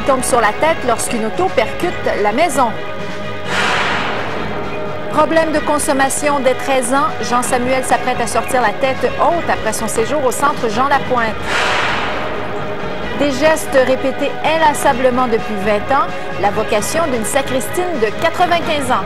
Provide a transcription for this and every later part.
tombe sur la tête lorsqu'une auto percute la maison. Problème de consommation dès 13 ans, Jean-Samuel s'apprête à sortir la tête haute après son séjour au centre Jean Lapointe. Des gestes répétés inlassablement depuis 20 ans, la vocation d'une sacristine de 95 ans.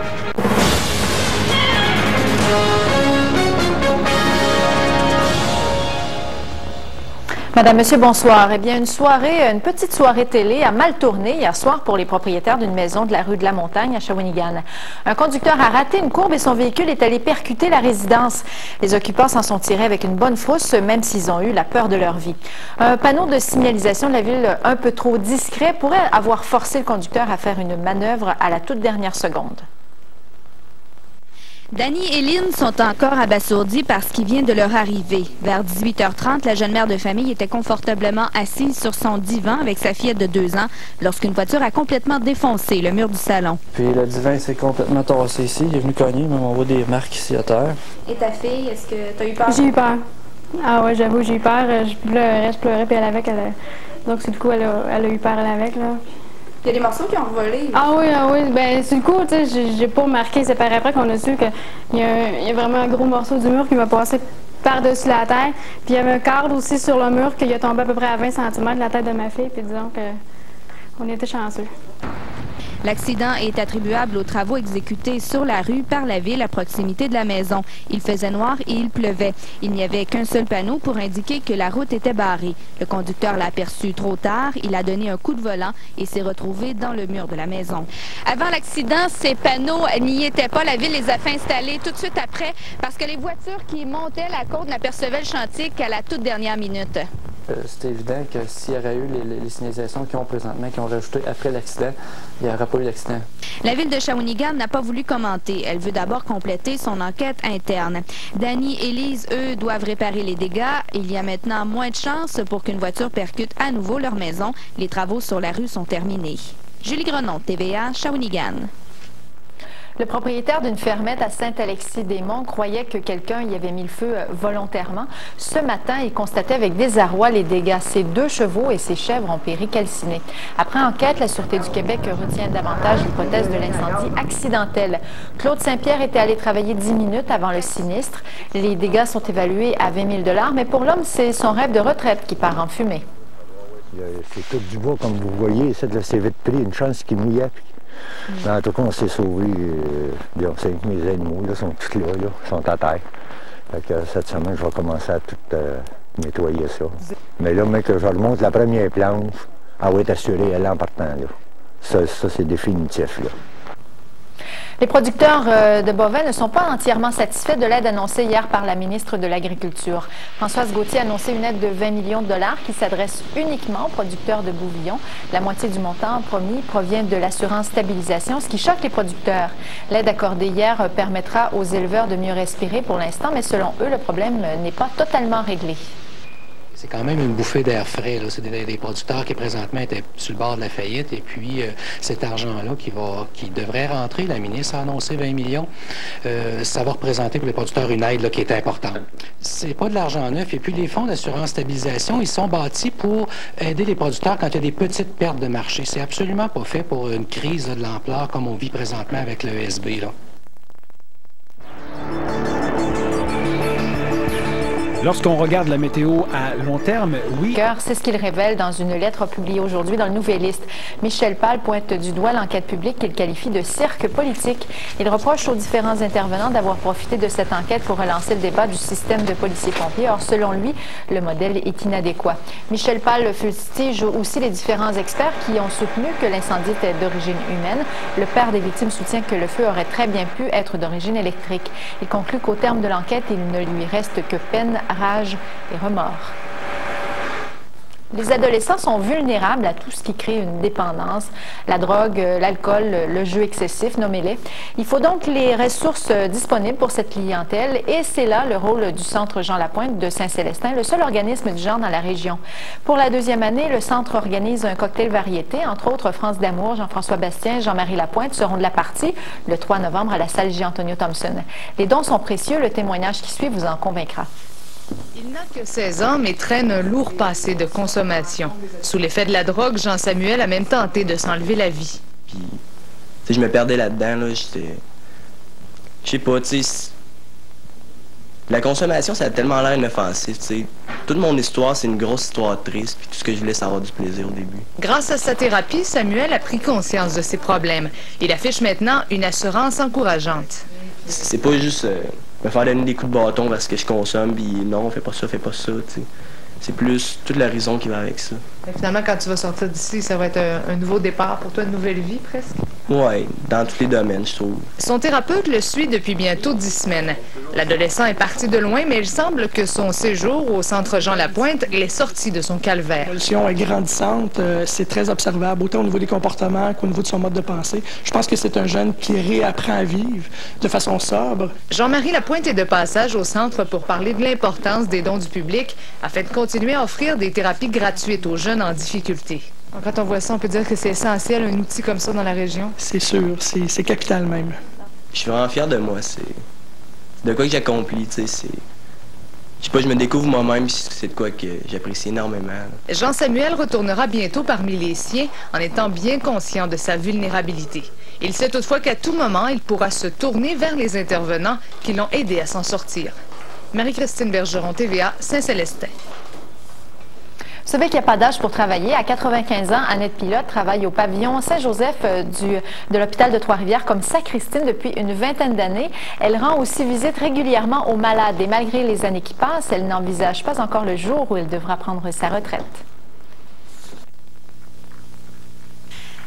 Madame, Monsieur, bonsoir. Eh bien, une petite soirée télé a mal tourné hier soir pour les propriétaires d'une maison de la rue de la Montagne à Shawinigan. Un conducteur a raté une courbe et son véhicule est allé percuter la résidence. Les occupants s'en sont tirés avec une bonne frousse, même s'ils ont eu la peur de leur vie. Un panneau de signalisation de la ville un peu trop discret pourrait avoir forcé le conducteur à faire une manœuvre à la toute dernière seconde. Danny et Lynn sont encore abasourdis par ce qui vient de leur arriver. Vers 18h30, la jeune mère de famille était confortablement assise sur son divan avec sa fillette de 2 ans lorsqu'une voiture a complètement défoncé le mur du salon. Puis le divan s'est complètement tassé ici. Il est venu cogner, même on voit des marques ici à terre. Et ta fille, est-ce que tu as eu peur? J'ai eu peur. Ah ouais, j'avoue, j'ai eu peur. Je pleurais, puis elle avec. Donc, sur le coup, elle a eu peur, elle avec, là. Il y a des morceaux qui ont volé. Ah oui. Ben, sur le coup, tu sais, j'ai pas remarqué. C'est par après qu'on a su qu'il y a vraiment un gros morceau du mur qui m'a passé par-dessus la tête. Puis il y avait un cadre aussi sur le mur qui a tombé à peu près à 20 cm de la tête de ma fille. Puis disons qu'on était chanceux. L'accident est attribuable aux travaux exécutés sur la rue par la ville à proximité de la maison. Il faisait noir et il pleuvait. Il n'y avait qu'un seul panneau pour indiquer que la route était barrée. Le conducteur l'a aperçu trop tard, il a donné un coup de volant et s'est retrouvé dans le mur de la maison. Avant l'accident, ces panneaux n'y étaient pas. La ville les a fait installer tout de suite après parce que les voitures qui montaient la côte n'apercevaient le chantier qu'à la toute dernière minute. C'est évident que s'il y aurait eu les signalisations qu'ils ont présentement, qui ont rajouté après l'accident, il n'y aurait pas eu d'accident. La ville de Shawinigan n'a pas voulu commenter. Elle veut d'abord compléter son enquête interne. Danny et Lise, eux, doivent réparer les dégâts. Il y a maintenant moins de chances pour qu'une voiture percute à nouveau leur maison. Les travaux sur la rue sont terminés. Julie Grenon, TVA, Shawinigan. Le propriétaire d'une fermette à Saint-Alexis-des-Monts croyait que quelqu'un y avait mis le feu volontairement. Ce matin, il constatait avec désarroi les dégâts. Ses 2 chevaux et ses chèvres ont péri calcinés. Après enquête, la Sûreté du Québec retient davantage l'hypothèse de l'incendie accidentel. Claude Saint-Pierre était allé travailler 10 minutes avant le sinistre. Les dégâts sont évalués à 20 000 $, mais pour l'homme, c'est son rêve de retraite qui part en fumée. C'est tout du bois, comme vous voyez. C'est vite pris, une chance qu'il mouillait. En tout cas, on s'est sauvés. Mes animaux là, sont tous là, ils sont à terre. Fait que cette semaine, je vais commencer à tout nettoyer ça. Mais là, mec, je remonte la première planche, elle va être assurée, elle, en partant. Là. Ça c'est définitif. Là. Les producteurs de bovins ne sont pas entièrement satisfaits de l'aide annoncée hier par la ministre de l'Agriculture. Françoise Gauthier a annoncé une aide de 20 millions de $ qui s'adresse uniquement aux producteurs de bouvillons. La moitié du montant promis provient de l'assurance stabilisation, ce qui choque les producteurs. L'aide accordée hier permettra aux éleveurs de mieux respirer pour l'instant, mais selon eux, le problème n'est pas totalement réglé. C'est quand même une bouffée d'air frais. C'est des producteurs qui présentement étaient sur le bord de la faillite et puis cet argent-là qui devrait rentrer, la ministre a annoncé 20 millions, ça va représenter pour les producteurs une aide là, qui est importante. C'est pas de l'argent neuf et puis les fonds d'assurance stabilisation, ils sont bâtis pour aider les producteurs quand il y a des petites pertes de marché. C'est absolument pas fait pour une crise là, de l'ampleur comme on vit présentement avec le ESB. Là. Lorsqu'on regarde la météo à long terme, oui. C'est ce qu'il révèle dans une lettre publiée aujourd'hui dans le Nouvelliste. Michel Pal pointe du doigt l'enquête publique qu'il qualifie de cirque politique. Il reproche aux différents intervenants d'avoir profité de cette enquête pour relancer le débat du système de policiers-pompiers. Or, selon lui, le modèle est inadéquat. Michel Pal fustige aussi les différents experts qui ont soutenu que l'incendie était d'origine humaine. Le père des victimes soutient que le feu aurait très bien pu être d'origine électrique. Il conclut qu'au terme de l'enquête, il ne lui reste que peine, rage et remords. Les adolescents sont vulnérables à tout ce qui crée une dépendance, la drogue, l'alcool, le jeu excessif, nommez-les. Il faut donc les ressources disponibles pour cette clientèle et c'est là le rôle du Centre Jean Lapointe de Saint-Célestin, le seul organisme du genre dans la région. Pour la 2e année, le centre organise un cocktail variété, entre autres France d'amour, Jean-François Bastien, Jean-Marie Lapointe seront de la partie le 3 novembre à la salle J. Antonio Thompson. Les dons sont précieux, le témoignage qui suit vous en convaincra. Il n'a que 16 ans, mais traîne un lourd passé de consommation. Sous l'effet de la drogue, Jean-Samuel a même tenté de s'enlever la vie. Puis, je me perdais là-dedans, là, j'étais... Je sais pas, tu sais... La consommation, ça a tellement l'air inoffensif, tu sais. Toute mon histoire, c'est une grosse histoire triste, puis tout ce que je voulais, c'est avoir du plaisir au début. Grâce à sa thérapie, Samuel a pris conscience de ses problèmes. Il affiche maintenant une assurance encourageante. C'est pas juste me faire donner des coups de bâton parce que je consomme, puis non, fais pas ça, tu sais. C'est plus toute la raison qui va avec ça. Et finalement, quand tu vas sortir d'ici, ça va être un nouveau départ pour toi, une nouvelle vie presque? Oui, dans tous les domaines, je trouve. Son thérapeute le suit depuis bientôt 10 semaines. L'adolescent est parti de loin, mais il semble que son séjour au centre Jean-Lapointe l'est sorti de son calvaire. L'évolution est grandissante, c'est très observable, autant au niveau des comportements qu'au niveau de son mode de pensée. Je pense que c'est un jeune qui réapprend à vivre de façon sobre. Jean-Marie Lapointe est de passage au centre pour parler de l'importance des dons du public afin de continuer à offrir des thérapies gratuites aux jeunes en difficulté. Quand on voit ça, on peut dire que c'est essentiel, un outil comme ça dans la région? C'est sûr, c'est capital même. Je suis vraiment fier de moi, c'est de quoi que j'accomplis, tu sais, c'est... Je sais pas, je me découvre moi-même, c'est de quoi que j'apprécie énormément. Jean-Samuel retournera bientôt parmi les siens en étant bien conscient de sa vulnérabilité. Il sait toutefois qu'à tout moment, il pourra se tourner vers les intervenants qui l'ont aidé à s'en sortir. Marie-Christine Bergeron, TVA, Saint-Célestin. Vous savez qu'il n'y a pas d'âge pour travailler. À 95 ans, Annette Pilote travaille au pavillon Saint-Joseph de l'hôpital de Trois-Rivières comme sacristine depuis une vingtaine d'années. Elle rend aussi visite régulièrement aux malades et malgré les années qui passent, elle n'envisage pas encore le jour où elle devra prendre sa retraite.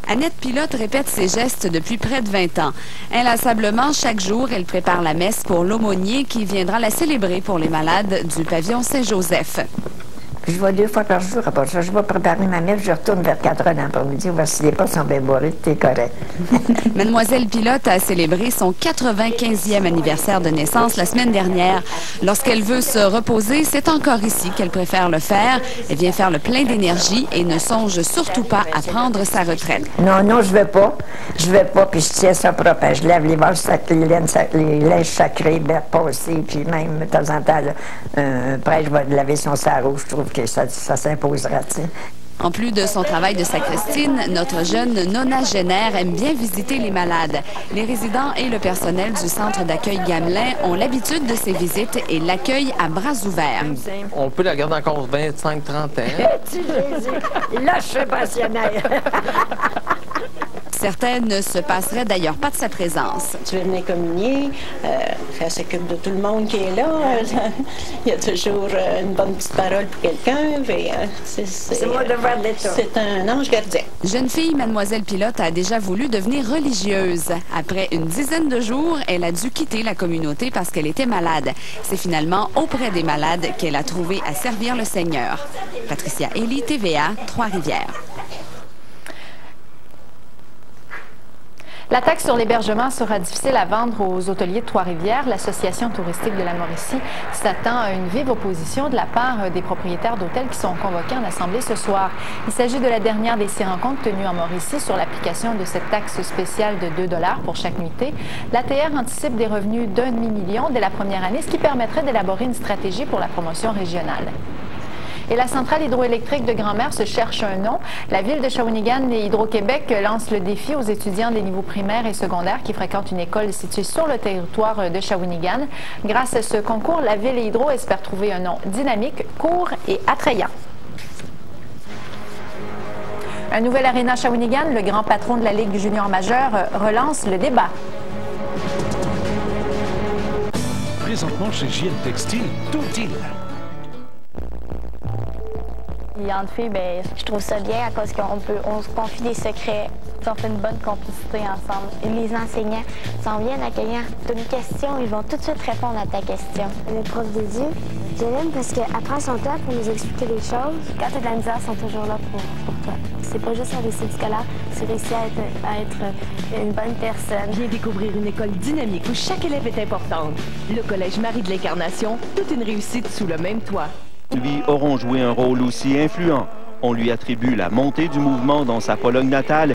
Annette Pilote répète ses gestes depuis près de 20 ans. Inlassablement, chaque jour, elle prépare la messe pour l'aumônier qui viendra la célébrer pour les malades du pavillon Saint-Joseph. Je vais 2 fois par jour. Après ça, je vais préparer ma messe. Je retourne vers 4 heures l'après-midi. On va si les pas sont bien bourrés, t'es correct. Mademoiselle Pilote a célébré son 95e anniversaire de naissance la semaine dernière. Lorsqu'elle veut se reposer, c'est encore ici qu'elle préfère le faire. Elle vient faire le plein d'énergie et ne songe surtout pas à prendre sa retraite. Non, je vais pas. Je vais pas, puis je tiens ça propre. Je lève les vaches, les linges sacrés, pas aussi, puis même, de temps en temps, un prêtre va laver son sarrau. Je trouve que ça s'imposera, tu sais. En plus de son travail de sacristine, notre jeune Nona Génère aime bien visiter les malades. Les résidents et le personnel du centre d'accueil Gamelin ont l'habitude de ces visites et l'accueillent à bras ouverts. On peut la garder encore 25-30 ans. Là, je suis pensionnaire. Certaines ne se passeraient d'ailleurs pas de sa présence. Tu veux venir communier, elle s'occupe de tout le monde qui est là. Il y a toujours une bonne petite parole pour quelqu'un. C'est mon devoir d'être là. C'est un ange gardien. Jeune fille, Mademoiselle Pilote a déjà voulu devenir religieuse. Après une dizaine de jours, elle a dû quitter la communauté parce qu'elle était malade. C'est finalement auprès des malades qu'elle a trouvé à servir le Seigneur. Patricia Elie, TVA, Trois-Rivières. La taxe sur l'hébergement sera difficile à vendre aux hôteliers de Trois-Rivières. L'Association touristique de la Mauricie s'attend à une vive opposition de la part des propriétaires d'hôtels qui sont convoqués en assemblée ce soir. Il s'agit de la dernière des 6 rencontres tenues en Mauricie sur l'application de cette taxe spéciale de 2 $ pour chaque nuitée. L'ATR anticipe des revenus d'1,5 million dès la première année, ce qui permettrait d'élaborer une stratégie pour la promotion régionale. Et la centrale hydroélectrique de Grand-Mère se cherche un nom. La ville de Shawinigan et Hydro-Québec lancent le défi aux étudiants des niveaux primaires et secondaires qui fréquentent une école située sur le territoire de Shawinigan. Grâce à ce concours, la ville et Hydro espèrent trouver un nom dynamique, court et attrayant. Un nouvel aréna Shawinigan, le grand patron de la Ligue junior majeure, relance le débat. Présentement chez JL Textile, tout deal. Entre filles, je trouve ça bien à cause qu'on se confie des secrets, on fait une bonne complicité ensemble. Les enseignants sont bien accueillants. Tu as une question, ils vont tout de suite répondre à ta question. Le prof de Dieu, je l'aime parce qu'elle prend son temps pour nous expliquer les choses. Quand tu as de la misère, ils sont toujours là pour toi. C'est pas juste un réussite scolaire, c'est réussir à être une bonne personne. Viens découvrir une école dynamique où chaque élève est importante. Le Collège Marie de l'Incarnation, toute une réussite sous le même toit. Lui auront joué un rôle aussi influent. On lui attribue la montée du mouvement dans sa Pologne natale